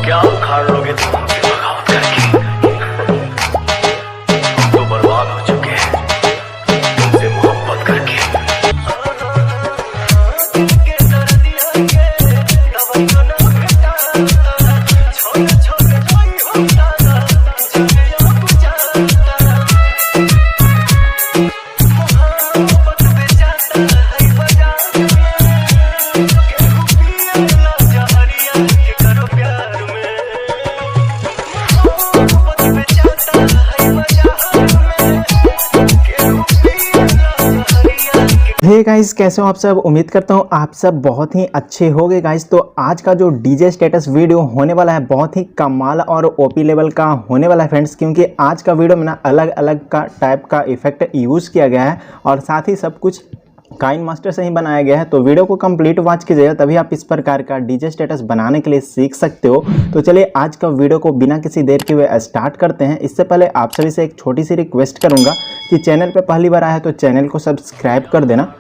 क्या उखाड़ लोगे तुम हमसे बगावत करके? हम तो बर्बाद हो चुके हैं तुमसे मोहब्बत करके। हे गाइस, कैसे हो आप सब? उम्मीद करता हूँ आप सब बहुत ही अच्छे होंगे गाइस। तो आज का जो डीजे स्टेटस वीडियो होने वाला है बहुत ही कमाल और ओपी लेवल का होने वाला है फ्रेंड्स, क्योंकि आज का वीडियो में ना अलग अलग का टाइप का इफेक्ट यूज़ किया गया है और साथ ही सब कुछ काइन मास्टर से ही बनाया गया है। तो वीडियो को कंप्लीट वॉच कीजिएगा, तभी आप इस प्रकार का डीजे स्टेटस बनाने के लिए सीख सकते हो। तो चलिए आज का वीडियो को बिना किसी देर के हुए स्टार्ट करते हैं। इससे पहले आप सभी से एक छोटी सी रिक्वेस्ट करूंगा कि चैनल पे पहली बार आया है तो चैनल को सब्सक्राइब कर देना,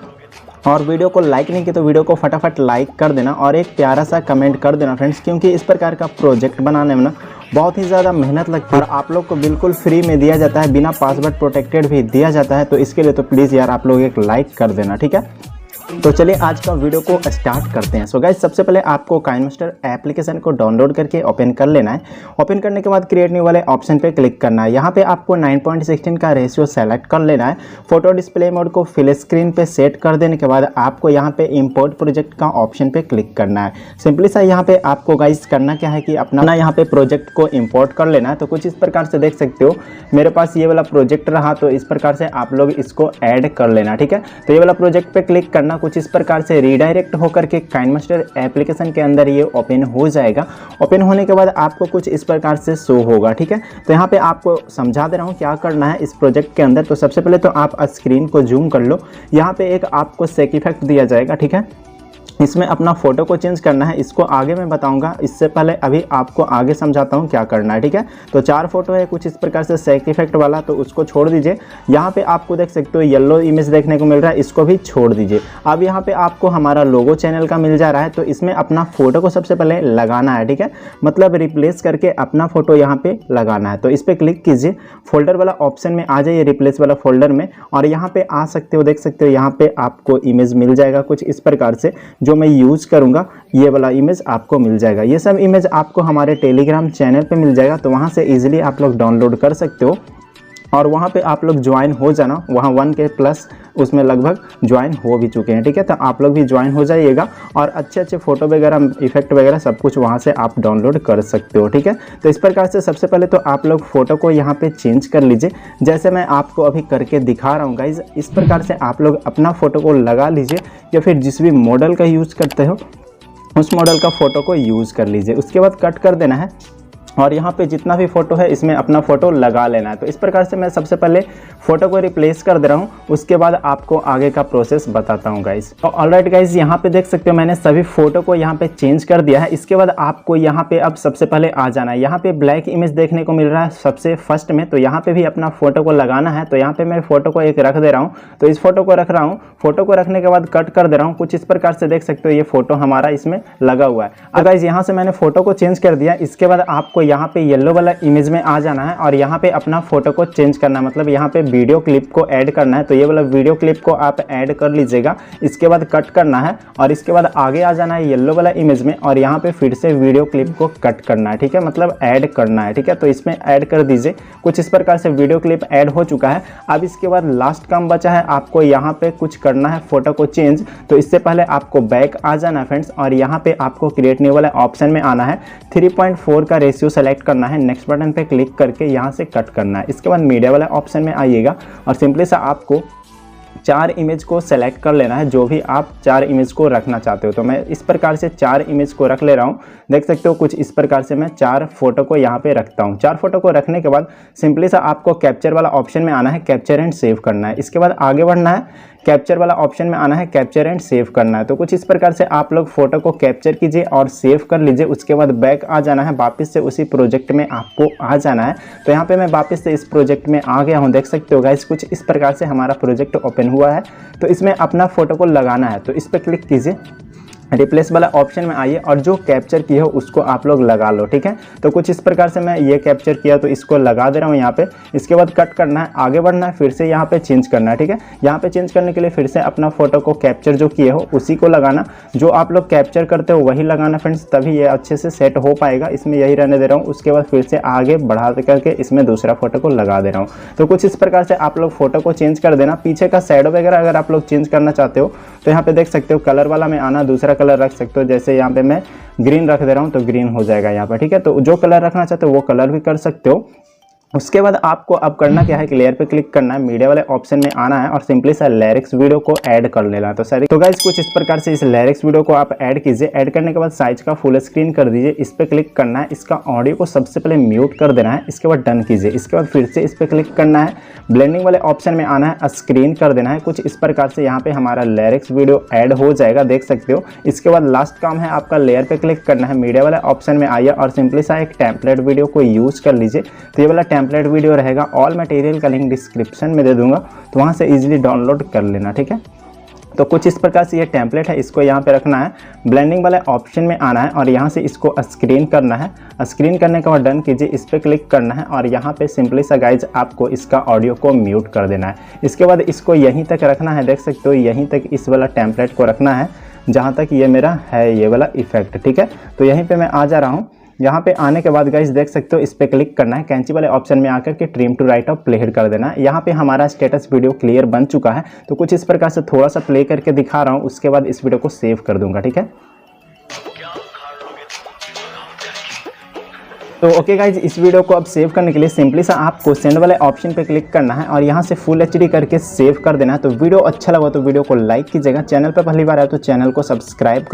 और वीडियो को लाइक नहीं किया तो वीडियो को फटाफट लाइक कर देना और एक प्यारा सा कमेंट कर देना फ्रेंड्स, क्योंकि इस प्रकार का प्रोजेक्ट बनाने में ना बहुत ही ज़्यादा मेहनत लगती है और आप लोग को बिल्कुल फ्री में दिया जाता है, बिना पासवर्ड प्रोटेक्टेड भी दिया जाता है। तो इसके लिए तो प्लीज़ यार आप लोग एक लाइक कर देना, ठीक है। तो चलिए आज का वीडियो को स्टार्ट करते हैं। सो गाइस, सबसे पहले आपको काइन मास्टर एप्लीकेशन को डाउनलोड करके ओपन कर लेना है। ओपन करने के बाद क्रिएट न्यू वाले ऑप्शन पे क्लिक करना है। यहाँ पे आपको 9:16 का रेशियो सेलेक्ट कर लेना है। फोटो डिस्प्ले मोड को फिल स्क्रीन पे सेट कर देने के बाद आपको यहाँ पे इंपोर्ट प्रोजेक्ट का ऑप्शन पे क्लिक करना है। सिंपली सा यहाँ पे आपको गाइस करना क्या है कि अपना यहाँ पे प्रोजेक्ट को इम्पोर्ट कर लेना है। तो कुछ इस प्रकार से देख सकते हो, मेरे पास ये वाला प्रोजेक्ट रहा, तो इस प्रकार से आप लोग इसको ऐड कर लेना, ठीक है। तो ये वाला प्रोजेक्ट पे क्लिक करना, कुछ इस प्रकार से रीडायरेक्ट होकर के काइन मास्टर एप्लीकेशन के अंदर ये ओपन हो जाएगा। ओपन होने के बाद आपको कुछ इस प्रकार से शो होगा, ठीक है। तो यहाँ पे आपको समझा दे रहा हूँ क्या करना है इस प्रोजेक्ट के अंदर। तो सबसे पहले तो आप स्क्रीन को जूम कर लो। यहाँ पे एक आपको शेक इफेक्ट दिया जाएगा, ठीक है। इसमें अपना फोटो को चेंज करना है, इसको आगे मैं बताऊंगा। इससे पहले अभी आपको आगे समझाता हूं क्या करना है, ठीक है। तो 4 फोटो है कुछ इस प्रकार से शेक इफेक्ट वाला, तो उसको छोड़ दीजिए। यहाँ पे आपको देख सकते हो येलो इमेज देखने को मिल रहा है, इसको भी छोड़ दीजिए। अब यहाँ पे आपको हमारा लोगो चैनल का मिल जा रहा है, तो इसमें अपना फोटो को सबसे पहले लगाना है, ठीक है। मतलब रिप्लेस करके अपना फोटो यहाँ पे लगाना है। तो इस पर क्लिक कीजिए, फोल्डर वाला ऑप्शन में आ जाइए, रिप्लेस वाला फोल्डर में, और यहाँ पे आ सकते हो, देख सकते हो यहाँ पे आपको इमेज मिल जाएगा कुछ इस प्रकार से। जो मैं यूज करूंगा ये वाला इमेज आपको मिल जाएगा। ये सब इमेज आपको हमारे टेलीग्राम चैनल पे मिल जाएगा, तो वहां से इजीली आप लोग डाउनलोड कर सकते हो और वहाँ पे आप लोग ज्वाइन हो जाना। वहाँ 1K प्लस उसमें लगभग ज्वाइन हो भी चुके हैं, ठीक है। तो आप लोग भी ज्वाइन हो जाइएगा और अच्छे अच्छे फोटो वगैरह, इफेक्ट वगैरह सब कुछ वहाँ से आप डाउनलोड कर सकते हो, ठीक है। तो इस प्रकार से सबसे पहले तो आप लोग फोटो को यहाँ पे चेंज कर लीजिए, जैसे मैं आपको अभी करके दिखा रहा हूँ गाइज। इस प्रकार से आप लोग अपना फोटो को लगा लीजिए, या फिर जिस भी मॉडल का यूज़ करते हो उस मॉडल का फ़ोटो को यूज़ कर लीजिए। उसके बाद कट कर देना है और यहाँ पे जितना भी फोटो है इसमें अपना फोटो लगा लेना है। तो इस प्रकार से मैं सबसे पहले फोटो को रिप्लेस कर दे रहा हूँ, उसके बाद आपको आगे का प्रोसेस बताता हूँ गाइस। तो ऑलराइट गाइस, यहाँ पे देख सकते हो मैंने सभी फोटो को यहाँ पे चेंज कर दिया है। इसके बाद आपको यहाँ पे अब सबसे पहले आ जाना है। यहाँ पे ब्लैक इमेज देखने को मिल रहा है सबसे फर्स्ट में, तो यहाँ पे भी अपना फोटो को लगाना है। तो यहाँ पे मैं फोटो को एक रख दे रहा हूँ, तो इस फोटो को रख रहा हूँ। फोटो को रखने के बाद कट कर दे रहा हूँ, कुछ इस प्रकार से देख सकते हो ये फोटो हमारा इसमें लगा हुआ है। अब गाइस यहाँ से मैंने फोटो को चेंज कर दिया। इसके बाद आपको यहाँ पे येलो वाला इमेज में आ जाना है और यहाँ पे अपना फोटो को चेंज करना है, मतलब यहाँ पे वीडियो क्लिप को ऐड करना है। तो ये वाला वीडियो क्लिप को आप ऐड कर लीजिएगा। इसके बाद कट करना है और इसके बाद आगे आ जाना है येलो वाला इमेज में और यहाँ पे फिर से वीडियो क्लिप को कट करना है, ठीक है, मतलब ऐड करना है, ठीक है। तो इसमें ऐड कर दीजिए। कुछ इस प्रकार से वीडियो क्लिप ऐड हो चुका है। अब इसके बाद लास्ट काम बचा है, आपको यहाँ पे कुछ करना है फोटो को चेंज। तो इससे पहले आपको बैक आ जाना है फ्रेंड्स, और यहाँ पे आपको क्रिएट न्यू वाले ऑप्शन में आना है। 3.4 का रेशियो सेलेक्ट करना है, नेक्स्ट बटन पे क्लिक करके यहाँ से कट करना है। इसके बाद मीडिया वाला ऑप्शन में आइएगा और सिंपली सा आपको 4 इमेज को सेलेक्ट कर लेना है, जो भी आप 4 इमेज को रखना चाहते हो। तो मैं इस प्रकार से 4 इमेज को रख ले रहा हूँ। देख सकते हो कुछ इस प्रकार से मैं 4 फोटो को यहाँ पे रखता हूँ। 4 फोटो को रखने के बाद सिंपली सा आपको कैप्चर वाला ऑप्शन में आना है, कैप्चर एंड सेव करना है। इसके बाद आगे बढ़ना है, कैप्चर वाला ऑप्शन में आना है, कैप्चर एंड सेव करना है। तो कुछ इस प्रकार से आप लोग फोटो को कैप्चर कीजिए और सेव कर लीजिए। उसके बाद बैक आ जाना है, वापस से उसी प्रोजेक्ट में आपको आ जाना है। तो यहाँ पे मैं वापस से इस प्रोजेक्ट में आ गया हूँ। देख सकते हो गाइस, कुछ इस प्रकार से हमारा प्रोजेक्ट ओपन हुआ है। तो इसमें अपना फोटो को लगाना है, तो इस पर क्लिक कीजिए। रिप्लेस वाला ऑप्शन में आइए और जो कैप्चर की हो उसको आप लोग लगा लो। ठीक है, तो कुछ इस प्रकार से मैं ये कैप्चर किया तो इसको लगा दे रहा हूँ यहाँ पे। इसके बाद कट करना है, आगे बढ़ना है, फिर से यहाँ पे चेंज करना है। ठीक है, यहाँ पे चेंज करने के लिए फिर से अपना फोटो को कैप्चर जो किए हो उसी को लगाना, जो आप लोग कैप्चर करते हो वही लगाना फ्रेंड्स, तभी ये अच्छे से सेट हो पाएगा। इसमें यही रहने दे रहा हूँ। उसके बाद फिर से आगे बढ़ा करके इसमें दूसरा फोटो को लगा दे रहा हूँ। तो कुछ इस प्रकार से आप लोग फोटो को चेंज कर देना। पीछे का शैडो वगैरह अगर आप लोग चेंज करना चाहते हो तो यहाँ पे देख सकते हो कलर वाला में आना, दूसरा कलर रख सकते हो। जैसे यहाँ पे मैं ग्रीन रख दे रहा हूँ तो ग्रीन हो जाएगा यहाँ पे। ठीक है, तो जो कलर रखना चाहते हो वो कलर भी कर सकते हो। उसके बाद आपको अब करना क्या है कि लेयर पे क्लिक करना है, मीडिया वाले ऑप्शन में आना है और सिंपली सा लिरिक्स वीडियो को ऐड कर लेना है। तो गाइस कुछ इस प्रकार से इस लिरिक्स वीडियो को आप ऐड कीजिए। ऐड करने के बाद साइज का फुल स्क्रीन कर दीजिए, इस पे क्लिक करना है, इसका ऑडियो को सबसे पहले म्यूट कर देना है, इसके बाद डन कीजिए। इसके बाद फिर से इस पे क्लिक करना है, ब्लेंडिंग वाले ऑप्शन में आना है, स्क्रीन कर देना है। कुछ इस प्रकार से यहाँ पे हमारा लिरिक्स वीडियो ऐड हो जाएगा, देख सकते हो। इसके बाद लास्ट काम है आपका लेयर पे क्लिक करना है, मीडिया वाले ऑप्शन में आइए और सिंपली सा एक टेम्पलेट वीडियो को यूज कर लीजिए। तो ये वाला टेम्पलेट वीडियो रहेगा, ऑल मटेरियल का लिंक डिस्क्रिप्शन में दे दूंगा, तो वहां से इजीली डाउनलोड कर लेना। ठीक है, तो कुछ इस प्रकार से ये टेम्पलेट है, इसको यहाँ पे रखना है, ब्लेंडिंग वाले ऑप्शन में आना है और यहाँ से इसको स्क्रीन करना है। स्क्रीन करने के बाद डन कीजिए, इस पर क्लिक करना है और यहाँ पे सिंपली सा गाइज आपको इसका ऑडियो को म्यूट कर देना है। इसके बाद इसको यहीं तक रखना है, देख सकते हो यहीं तक इस वाला टेम्पलेट को रखना है जहाँ तक ये मेरा है ये वाला इफेक्ट। ठीक है, तो यहीं पे मैं आ जा रहा हूँ। यहाँ पे आने के बाद गाइस देख सकते हो इस पे क्लिक करना है, कैंची वाले ऑप्शन में आकर के trim to right of play head कर देना है। यहाँ पे हमारा स्टेटस वीडियो क्लियर बन चुका है। तो कुछ इस प्रकार से थोड़ा सा प्ले करके दिखा रहा हूँ, उसके बाद इस वीडियो को सेव कर दूंगा। ठीक है, तो ओके गाइज, इस वीडियो को अब सेव करने के लिए सिंपली सा आपको सेंड वाले ऑप्शन पे क्लिक करना है और यहाँ से फुल एचडी करके सेव कर देना है। तो वीडियो अच्छा लगा तो वीडियो को लाइक कीजिएगा, चैनल पर पहली बार आए तो चैनल को सब्सक्राइब कर